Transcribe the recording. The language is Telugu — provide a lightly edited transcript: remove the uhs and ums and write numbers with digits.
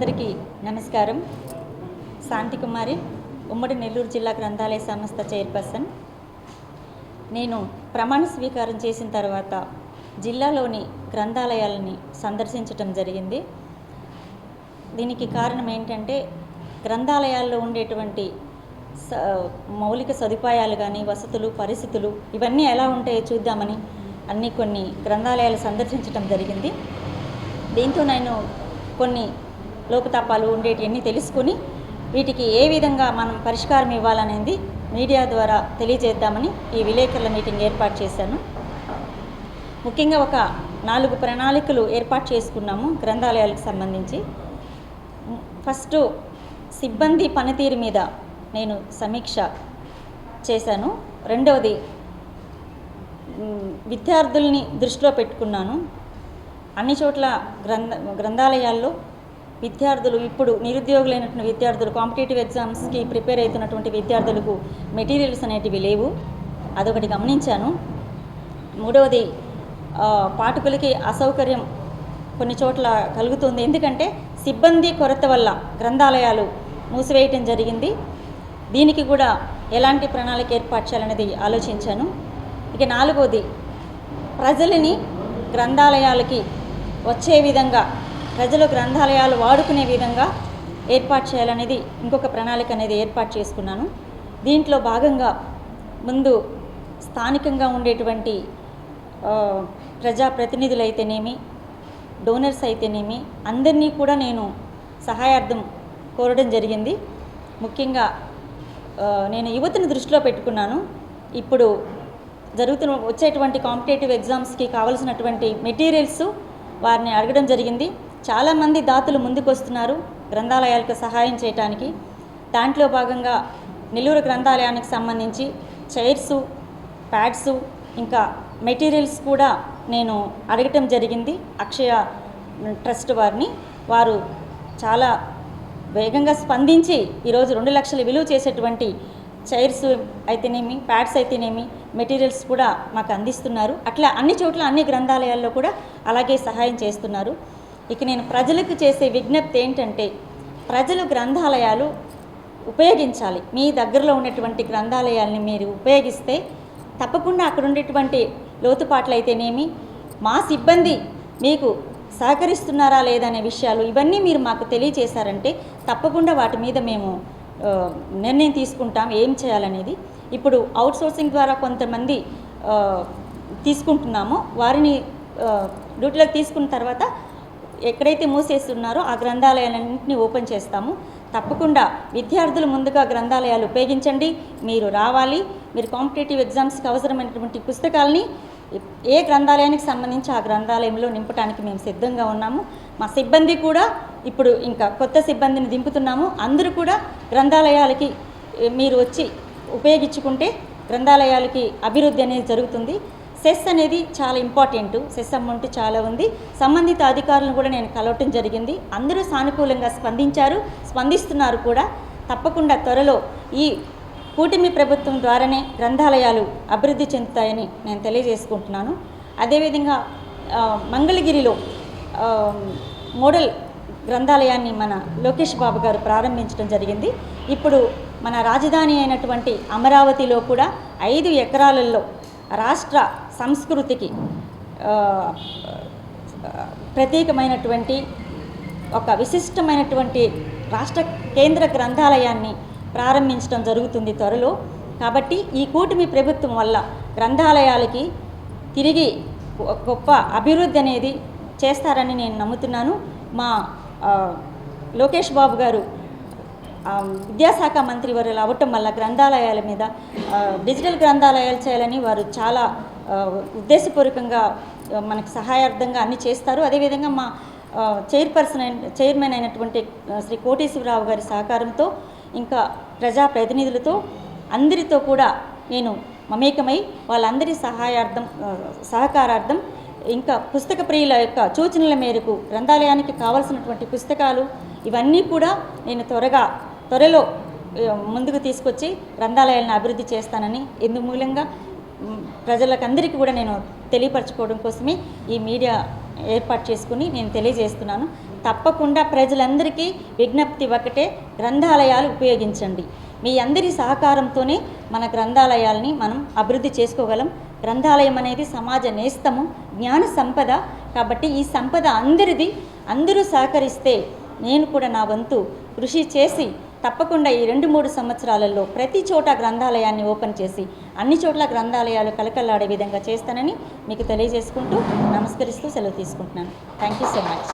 అందరికీ నమస్కారం. శాంతికుమారి, ఉమ్మడి నెల్లూరు జిల్లా గ్రంథాలయ సంస్థ చైర్పర్సన్. నేను ప్రమాణ స్వీకారం చేసిన తర్వాత జిల్లాలోని గ్రంథాలయాలని సందర్శించటం జరిగింది. దీనికి కారణం ఏంటంటే, గ్రంథాలయాల్లో ఉండేటువంటి మౌలిక సదుపాయాలు కానీ, వసతులు, పరిస్థితులు ఇవన్నీ ఎలా ఉంటాయో చూద్దామని కొన్ని గ్రంథాలయాలు సందర్శించటం జరిగింది. దీంతో నేను కొన్ని లోపతాపాలు ఉండేటివన్నీ తెలుసుకుని వీటికి ఏ విధంగా మనం పరిష్కారం ఇవ్వాలనేది మీడియా ద్వారా తెలియజేద్దామని ఈ విలేకరుల మీటింగ్ ఏర్పాటు చేశాను. ముఖ్యంగా ఒక 4 ప్రణాళికలు ఏర్పాటు చేసుకున్నాము గ్రంథాలయాలకు సంబంధించి. ఫస్ట్, సిబ్బంది పనితీరు మీద నేను సమీక్ష చేశాను. రెండవది, విద్యార్థుల్ని దృష్టిలో పెట్టుకున్నాను. అన్ని చోట్ల గ్రంథాలయాల్లో విద్యార్థులు, ఇప్పుడు నిరుద్యోగులైనటువంటి విద్యార్థులు, కాంపిటేటివ్ ఎగ్జామ్స్కి ప్రిపేర్ అవుతున్నటువంటి విద్యార్థులకు మెటీరియల్స్ అనేటివి లేవు, అదొకటి గమనించాను. మూడవది, పాఠకులకి అసౌకర్యం కొన్ని చోట్ల కలుగుతుంది. ఎందుకంటే సిబ్బంది కొరత వల్ల గ్రంథాలయాలు మూసివేయటం జరిగింది. దీనికి కూడా ఎలాంటి ప్రణాళిక ఏర్పాటు చేయాలనేది ఆలోచించాను. ఇక నాలుగవది, ప్రజలని గ్రంథాలయాలకి వచ్చే విధంగా, ప్రజలు గ్రంథాలయాలు వాడుకునే విధంగా ఏర్పాటు చేయాలనేది ఇంకొక ప్రణాళిక అనేది ఏర్పాటు చేసుకున్నాను. దీంట్లో భాగంగా ముందు స్థానికంగా ఉండేటువంటి ప్రజాప్రతినిధులు అయితేనేమి, డోనర్స్ అయితేనేమి, అందరినీ కూడా నేను సహాయార్థం కోరడం జరిగింది. ముఖ్యంగా నేను యువతను దృష్టిలో పెట్టుకున్నాను. ఇప్పుడు వచ్చేటువంటి కాంపిటేటివ్ ఎగ్జామ్స్కి కావలసినటువంటి మెటీరియల్స్ వారిని అడగడం జరిగింది. చాలామంది దాతలు ముందుకు వస్తున్నారు గ్రంథాలయాలకు సహాయం చేయడానికి. దాంట్లో భాగంగా నెల్లూరు గ్రంథాలయానికి సంబంధించి చైర్సు, ప్యాడ్సు, ఇంకా మెటీరియల్స్ కూడా నేను అడగటం జరిగింది అక్షయ ట్రస్ట్ వారిని. వారు చాలా వేగంగా స్పందించి ఈరోజు 2 లక్షల విలువ చేసేటువంటి చైర్స్ అయితేనేమి, ప్యాడ్స్ అయితేనేమి, మెటీరియల్స్ కూడా మాకు అందిస్తున్నారు. అట్లా అన్ని చోట్ల, అన్ని గ్రంథాలయాల్లో కూడా అలాగే సహాయం చేస్తున్నారు. ఇక నేను ప్రజలకు చేసే విజ్ఞప్తి ఏంటంటే, ప్రజలు గ్రంథాలయాలు ఉపయోగించాలి. మీ దగ్గరలో ఉన్నటువంటి గ్రంథాలయాల్ని మీరు ఉపయోగిస్తే తప్పకుండా అక్కడ ఉండేటువంటి లోతుపాట్లు అయితేనేమి, మా సిబ్బంది మీకు సహకరిస్తున్నారా లేదనే విషయాలు ఇవన్నీ మీరు మాకు తెలియజేశారంటే తప్పకుండా వాటి మీద మేము నిర్ణయం తీసుకుంటాం ఏం చేయాలనేది. ఇప్పుడు అవుట్సోర్సింగ్ ద్వారా కొంతమంది తీసుకుంటున్నామో వారిని డ్యూటీలోకి తీసుకున్న తర్వాత ఎక్కడైతే మూసేస్తున్నారో ఆ గ్రంథాలయాలన్నింటినీ ఓపెన్ చేస్తాము. తప్పకుండా విద్యార్థులు ముందుగా గ్రంథాలయాలు ఉపయోగించండి. మీరు రావాలి. మీరు కాంపిటేటివ్ ఎగ్జామ్స్కి అవసరమైనటువంటి పుస్తకాలని ఏ గ్రంథాలయానికి సంబంధించి ఆ గ్రంథాలయంలో నింపడానికి మేము సిద్ధంగా ఉన్నాము. మా సిబ్బంది కూడా ఇప్పుడు ఇంకా కొత్త సిబ్బందిని దింపుతున్నాము. అందరూ కూడా గ్రంథాలయాలకి మీరు వచ్చి ఉపయోగించుకుంటే గ్రంథాలయాలకి అభివృద్ధి అనేది జరుగుతుంది. సెస్ అనేది చాలా ఇంపార్టెంట్. సెస్ అమౌంట్ చాలా ఉంది. సంబంధిత అధికారులను కూడా నేను కలవటం జరిగింది. అందరూ సానుకూలంగా స్పందిస్తున్నారు కూడా. తప్పకుండా త్వరలో ఈ కూటమి ప్రభుత్వం ద్వారానే గ్రంథాలయాలు అభివృద్ధి చెందుతాయని నేను తెలియజేసుకుంటున్నాను. అదేవిధంగా మంగళగిరిలో మోడల్ గ్రంథాలయాన్ని మన లోకేష్ బాబు గారు ప్రారంభించడం జరిగింది. ఇప్పుడు మన రాజధాని అయినటువంటి అమరావతిలో కూడా 5 ఎకరాలలో రాష్ట్ర సంస్కృతికి ప్రత్యేకమైనటువంటి ఒక విశిష్టమైనటువంటి రాష్ట్ర కేంద్ర గ్రంథాలయాన్ని ప్రారంభించడం జరుగుతుంది త్వరలో. కాబట్టి ఈ కూటమి ప్రభుత్వం వల్ల గ్రంథాలయాలకి తిరిగి గొప్ప అభివృద్ధి అనేది చేస్తారని నేను నమ్ముతున్నాను. మా లోకేష్ బాబు గారు విద్యాశాఖ మంత్రి వారు అవ్వటం వల్ల గ్రంథాలయాల మీద డిజిటల్ గ్రంథాలయాలు చేయాలని వారు చాలా ఉద్దేశపూర్వకంగా మనకు సహాయార్థంగా అన్ని చేస్తారు. అదేవిధంగా మా చైర్మన్ అయినటువంటి శ్రీ కోటేశ్వరరావు గారి సహకారంతో, ఇంకా ప్రజాప్రతినిధులతో అందరితో కూడా నేను మమేకమై వాళ్ళందరి సహకారార్థం, ఇంకా పుస్తక ప్రియుల యొక్క సూచనల మేరకు గ్రంథాలయానికి కావాల్సినటువంటి పుస్తకాలు ఇవన్నీ కూడా నేను త్వరలో ముందుకు తీసుకొచ్చి గ్రంథాలయాలను అభివృద్ధి చేస్తానని ఇందు మూలంగా ప్రజలకందరికీ కూడా నేను తెలియపరచుకోవడం కోసమే ఈ మీడియా ఏర్పాటు చేసుకుని నేను తెలియజేస్తున్నాను. తప్పకుండా ప్రజలందరికీ విజ్ఞప్తి ఒకటే, గ్రంథాలయాలు ఉపయోగించండి. మీ అందరి సహకారంతోనే మన గ్రంథాలయాల్ని మనం అభివృద్ధి చేసుకోగలం. గ్రంథాలయం అనేది సమాజ నేస్తము, జ్ఞాన సంపద. కాబట్టి ఈ సంపద అందరిది. అందరూ సహకరిస్తే నేను కూడా నా వంతు కృషి చేసి తప్పకుండా ఈ 2-3 సంవత్సరాలలో ప్రతి చోట గ్రంథాలయాన్ని ఓపెన్ చేసి అన్ని చోట్ల గ్రంథాలయాలు కలకల్లాడే విధంగా చేస్తానని మీకు తెలియజేసుకుంటూ నమస్కరిస్తూ సెలవు తీసుకుంటున్నాను. Thank you so much.